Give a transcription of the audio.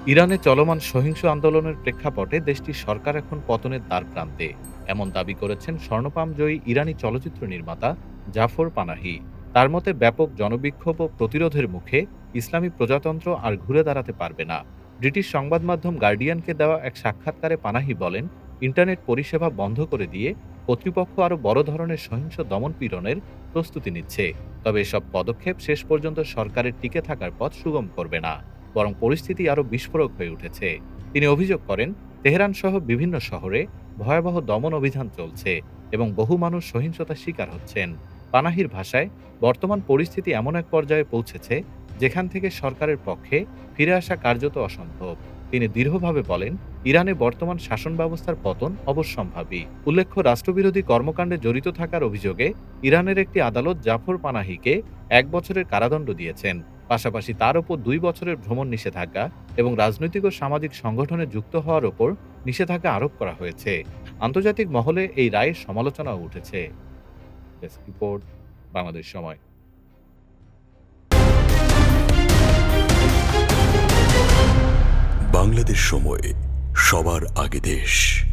ইরানে চলমান সহিংস আন্দোলনের প্রেক্ষাপটে দেশটির সরকার এখন পতনের দ্বারপ্রান্তে, এমন দাবি করেছেন স্বর্ণপাম-জয়ী ইরানি চলচ্চিত্র নির্মাতা জাফর পানাহি। তার মতে ব্যাপক জনবিক্ষোভ ও প্রতিরোধের মুখে ইসলামী প্রজাতন্ত্র আর ঘুরে দাঁড়াতে পারবে না। ব্রিটিশ সংবাদ মাধ্যম গার্ডিয়ানকে দেওয়া এক সাক্ষাৎকারে পানাহি বলেন, ইন্টারনেট পরিষেবা বন্ধ করে দিয়ে কর্তৃপক্ষ আরও বড় ধরনের সহিংস দমন-পীড়নের প্রস্তুতি নিচ্ছে। তবে এসব পদক্ষেপ শেষ পর্যন্ত সরকারের টিকে থাকার পথ সুগম করবে না, বরং পরিস্থিতি আরও বিস্ফোরক হয়ে উঠেছে। তিনি অভিযোগ করেন, তেহরান সহ বিভিন্ন শহরে ভয়াবহ দমন অভিযান চলছে এবং বহু মানুষ সহিংসতার শিকার হচ্ছেন। পানাহির ভাষায়, বর্তমান পরিস্থিতি এমন এক পর্যায়ে পৌঁছেছে যেখান থেকে সরকারের পক্ষে ফিরে আসা কার্যত অসম্ভব। তিনি দৃঢ়ভাবে বলেন, ইরানে বর্তমান শাসন ব্যবস্থার পতন অবশ্যম্ভাবী। উল্লেখ্য, রাষ্ট্রবিরোধী কর্মকাণ্ডে জড়িত থাকার অভিযোগে ইরানের একটি আদালত জাফর পানাহিকে ১ বছরের কারাদণ্ড দিয়েছেন। পাশাপাশি তার ওপর ২ বছরের ভ্রমণ নিষেধাজ্ঞা এবং রাজনৈতিক ও সামাজিক সংগঠনে যুক্ত হওয়ার ওপর নিষেধাজ্ঞা আরোপ করা হয়েছে। আন্তর্জাতিক মহলে এই রায়ের সমালোচনাও উঠেছে। ডেস্ক রিপোর্ট, বাংলাদেশ সময়। বাংলাদেশ সময়, সবার আগে দেশ।